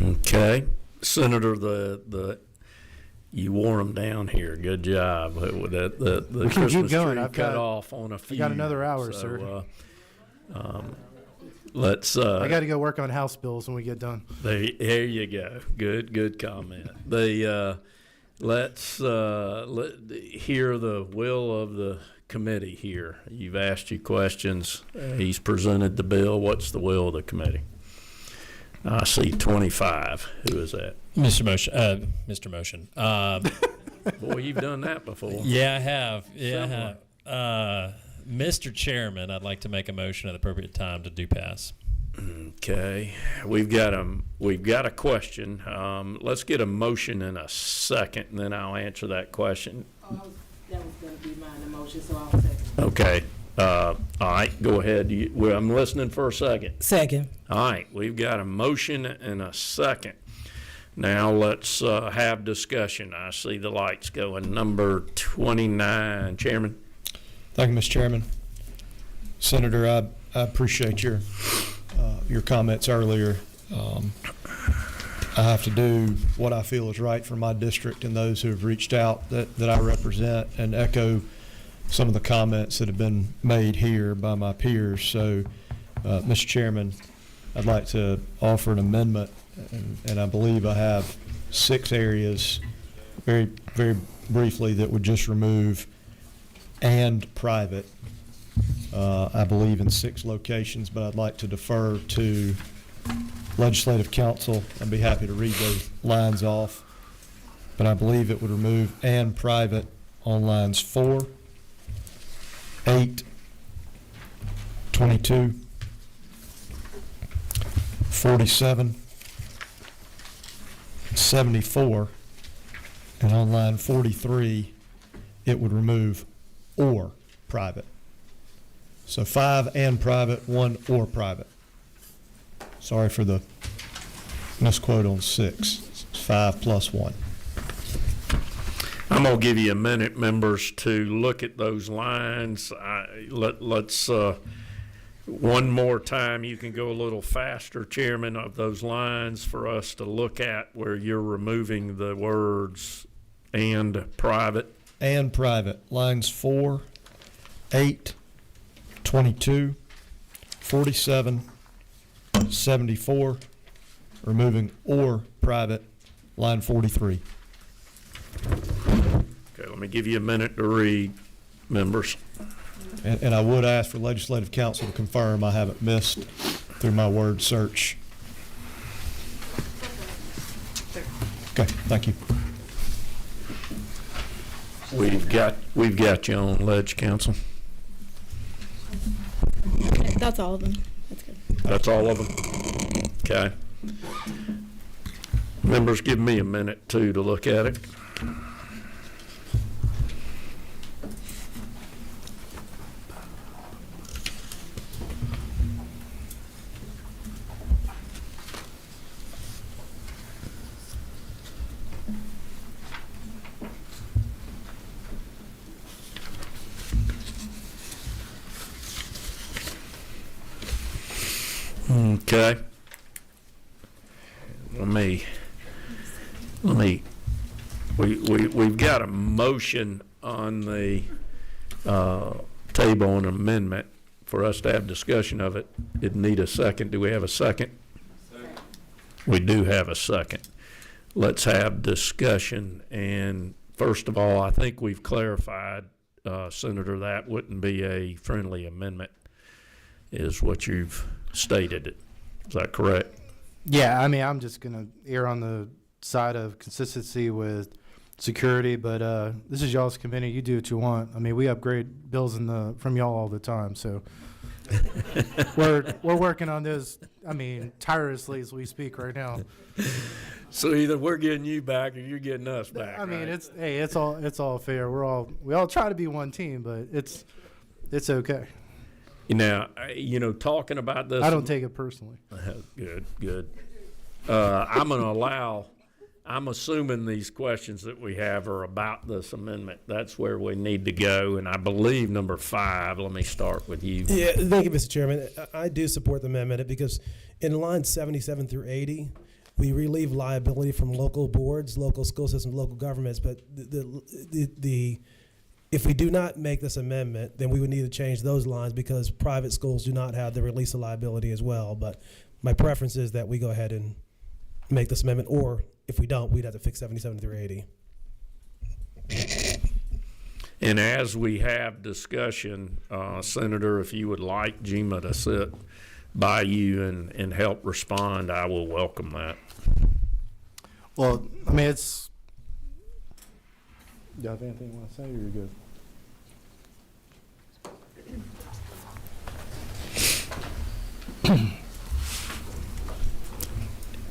Okay. Senator, you wore them down here. Good job. The We can Christmas keep going. tree I've cut got- off on a few. I got another hour, so, sir. Let's. I got to go work on House bills when we get done. There you go. Good comment. Let's hear the will of the committee here. You've asked your questions. He's presented the bill. What's the will of the committee? I see 25. Who is that? Mr. Motion. Boy, you've done that before. Yeah, I have. Yeah, I have. Mr. Chairman, I'd like to make a motion at the appropriate time to do pass. Okay, we've got a question. Let's get a motion in a second, and then I'll answer that question. That was going to be mine, the motion, so I'll second. Okay. All right, go ahead. I'm listening for a second. Second. All right, we've got a motion and a second. Now let's have discussion. I see the lights going. Number 29, Chairman. Thank you, Mr. Chairman. Senator, I appreciate your comments earlier. I have to do what I feel is right for my district and those who have reached out that I represent, and echo some of the comments that have been made here by my peers. So, Mr. Chairman, I'd like to offer an amendment, and I believe I have 6 areas, very, very briefly, that would just remove "and private." I believe in 6 locations, but I'd like to defer to Legislative Council. I'd be happy to read those lines off, but I believe it would remove "and private" on lines 4, 8, 22, 47, 74, and on line 43, it would remove "or private." So 5 and private, 1 or private. Sorry for the misquote on 6. It's 5 plus 1. I'm going to give you a minute, members, to look at those lines. Let's one more time. You can go a little faster, Chairman, of those lines for us to look at where you're removing the words and private. And private. Lines 4, 8, 22, 47, 74, removing or private, line 43. Okay, let me give you a minute to read, members. And I would ask for Legislative Counsel to confirm I haven't missed through my word search. Okay, thank you. We've got you on Ledge Counsel. That's all of them. That's good. That's all of them? Okay. Members, give me a minute, too, to look at it. Okay. We've got a motion on the table, an amendment for us to have discussion of it. It need a second. Do we have a second? We do have a second. Let's have discussion. And first of all, I think we've clarified, Senator, that wouldn't be a friendly amendment, is what you've stated. Is that correct? Yeah, I mean, I'm just going to err on the side of consistency with security, but this is y'all's committee. You do what you want. I mean, we upgrade bills from y'all all the time, so we're working on this, I mean, tirelessly as we speak right now. So either we're getting you back or you're getting us back. I mean, right? it's all fair. We all try to be one team, but it's okay. Now, talking about this, I don't take it personally. Good. I'm assuming these questions that we have are about this amendment. That's where we need to go. And I believe number 5, let me start with you. Yeah, thank you, Mr. Chairman. I do support the amendment because in lines 77 through 80, we relieve liability from local boards, local school systems, local governments. But if we do not make this amendment, then we would need to change those lines because private schools do not have the release of liability as well. But my preference is that we go ahead and make this amendment, or if we don't, we'd have to fix 77 through 80. And as we have discussion, Senator, if you would like GMA to sit by you and help respond, I will welcome that. Well, I mean, it's... Do you have anything you want to say, or you're good?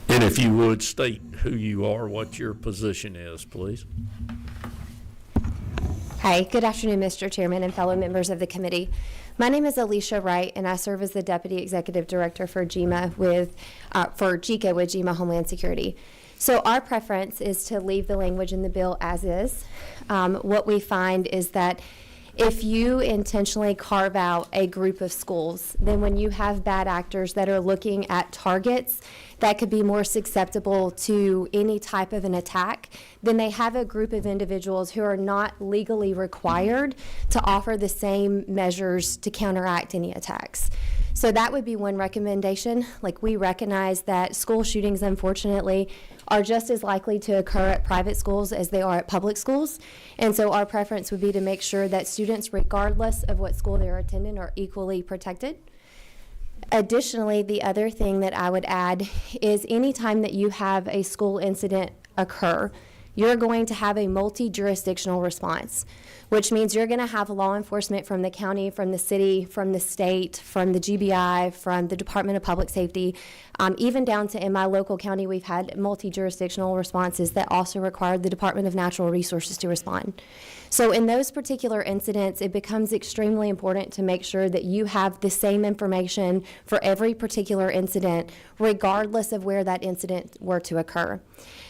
And if you would state who you are, what your position is, please. Hi, good afternoon, Mr. Chairman and fellow members of the committee. My name is Alicia Wright, and I serve as the Deputy Executive Director for GMA for GECA with GMA Homeland Security. So our preference is to leave the language in the bill as is. What we find is that if you intentionally carve out a group of schools, then when you have bad actors that are looking at targets that could be more susceptible to any type of an attack, then they have a group of individuals who are not legally required to offer the same measures to counteract any attacks. So that would be one recommendation. Like, we recognize that school shootings, unfortunately, are just as likely to occur at private schools as they are at public schools. And so our preference would be to make sure that students, regardless of what school they're attending, are equally protected. Additionally, the other thing that I would add is anytime that you have a school incident occur, you're going to have a multi-jurisdictional response, which means you're going to have law enforcement from the county, from the city, from the state, from the GBI, from the Department of Public Safety, even down to in my local county, we've had multi-jurisdictional responses that also required the Department of Natural Resources to respond. So in those particular incidents, it becomes extremely important to make sure that you have the same information for every particular incident, regardless of where that incident were to occur.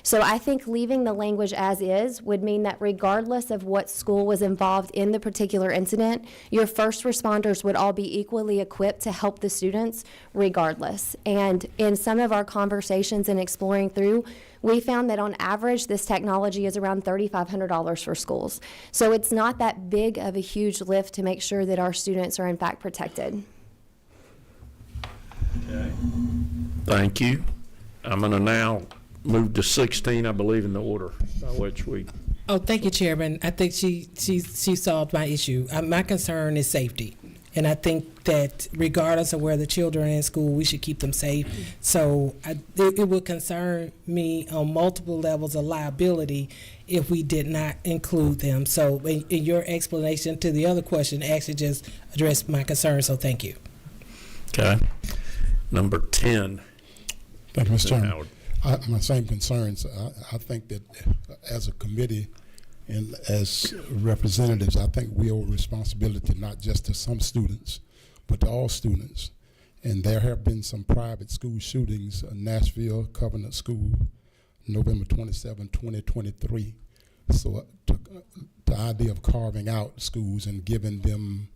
So I think leaving the language as is would mean that regardless of what school was involved in the particular incident, your first responders would all be equally equipped to help the students regardless. And in some of our conversations and exploring through, we found that on average, this technology is around $3,500 for schools. So it's not that big of a huge lift to make sure that our students are in fact protected. Okay. Thank you. I'm going to now move to 16, I believe, in the order by which we. Oh, thank you, Chairman. I think she solved my issue. My concern is safety. And I think that regardless of where the children are in school, we should keep them safe. So it would concern me on multiple levels of liability if we did not include them. So in your explanation to the other question, actually just addressed my concern, so thank you. Okay. Number 10. Thank you, Mr. Chairman. My same concerns. I think that as a committee and as representatives, I think we owe responsibility not just to some students, but to all students. And there have been some private school shootings, Nashville Covenant School, November 27, 2023. So the idea of carving out schools and giving them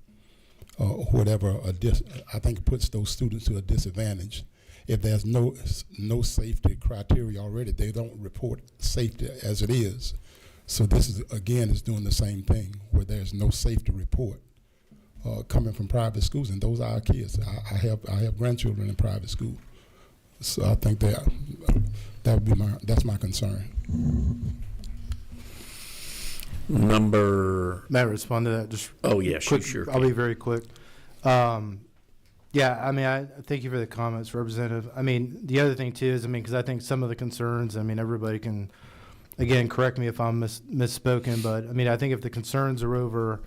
I think puts those students to a disadvantage. If there's no safety criteria already, they don't report safety as it is. So this is doing the same thing where there's no safety report coming from private schools, and those are our kids. I have grandchildren in private school, so I think that's my concern. May I respond to that? Just sure. I'll be very quick. Yeah, I mean, I thank you for the comments, Representative. I mean, the other thing too is, because I think some of the concerns, everybody can, again, correct me if I'm misspoken, but I think if the concerns are over,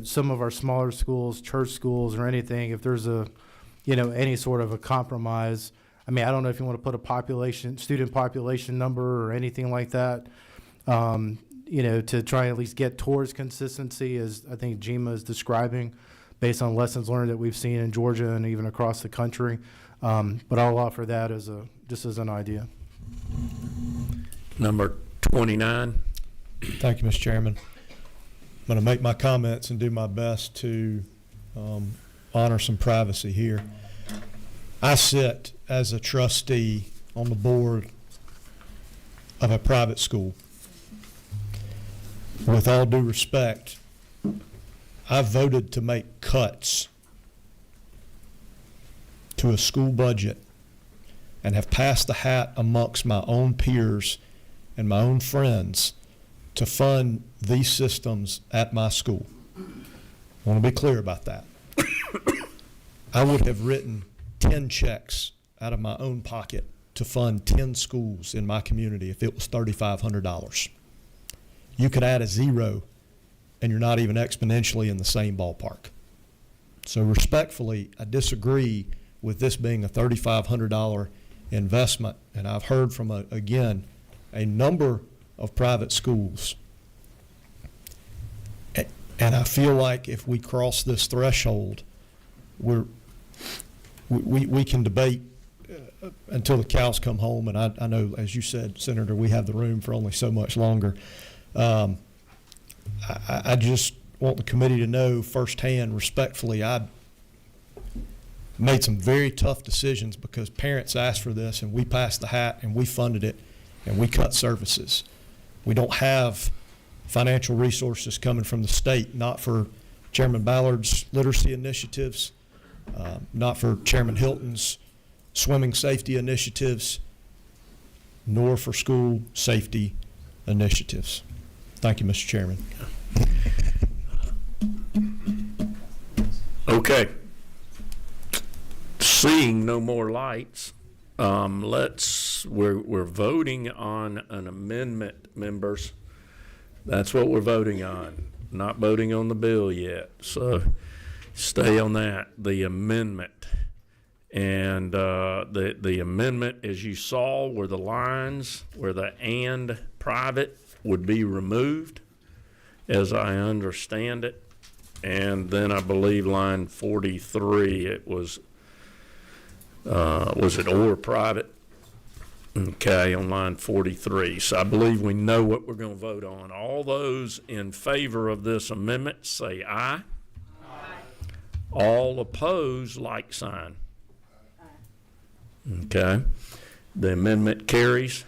some of our smaller schools, church schools, or anything, if there's any sort of a compromise, I don't know if you want to put a student population number or anything like that, to try and at least get towards consistency, as I think Jima is describing, based on lessons learned that we've seen in Georgia and even across the country. But I'll offer that just as an idea. Number 29. Thank you, Mr. Chairman. I'm going to make my comments and do my best to honor some privacy here. I sit as a trustee on the board of a private school. With all due respect, I voted to make cuts to a school budget and have passed the hat amongst my own peers and my own friends to fund these systems at my school. I want to be clear about that. I would have written 10 checks out of my own pocket to fund 10 schools in my community if it was $3,500. You could add a zero and you're not even exponentially in the same ballpark. So respectfully, I disagree with this being a $3,500 investment, and I've heard from, a number of private schools. And I feel like if we cross this threshold, we can debate until the cows come home, and I know, as you said, Senator, we have the room for only so much longer. I just want the committee to know firsthand, respectfully, I made some very tough decisions because parents asked for this, and we passed the hat, and we funded it, and we cut services. We don't have financial resources coming from the state, not for Chairman Ballard's literacy initiatives, not for Chairman Hilton's swimming safety initiatives, nor for school safety initiatives. Thank you, Mr. Chairman. Okay. Seeing no more lights, we're voting on an amendment, members. That's what we're voting on. not voting on the bill yet. So stay on that. The amendment. And the amendment, as you saw, were the lines where the and private would be removed, as I understand it. And then I believe line 43, it was it or private? Okay, on line 43. So I believe we know what we're going to vote on. All those in favor of this amendment say aye. Aye. All opposed, like sign. Okay, the amendment carries.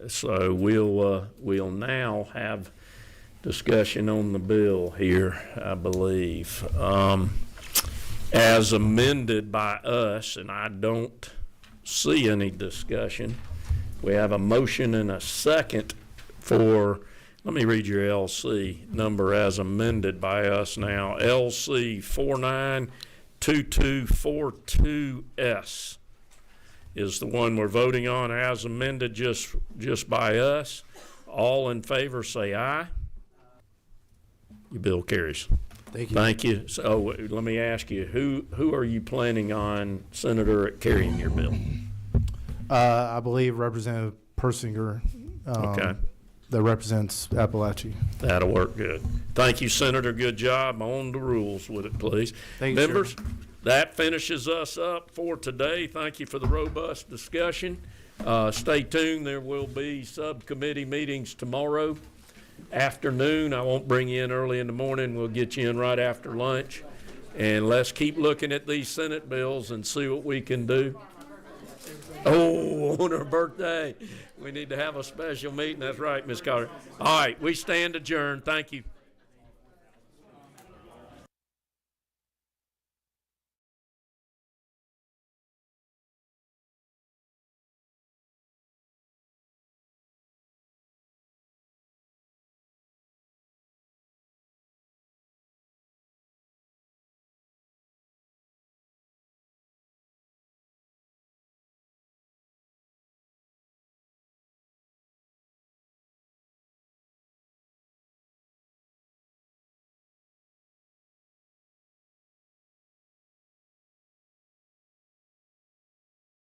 So we'll now have discussion on the bill here, I believe. As amended by us, and I don't see any discussion. We have a motion and a second for, let me read your LC number as amended by us now, LC 492242S is the one we're voting on as amended just by us. All in favor say aye. Your bill carries. Thank you. Thank you. So let me ask you, who are you planning on, Senator, at carrying your bill? I believe Representative Persinger, Okay. that represents Appalachia. That'll work good. Thank you, Senator. Good job. On the rules with it, please. Thank you, Members, that finishes us up for today. Thank you for the robust discussion. Stay tuned. There will be subcommittee meetings tomorrow afternoon. I won't bring you in early in the morning. We'll get you in right after lunch. And let's keep looking at these Senate bills and see what we can do. Oh, on her birthday. We need to have a special meeting. That's right, Ms. Carter. All right, we stand adjourned. Thank you.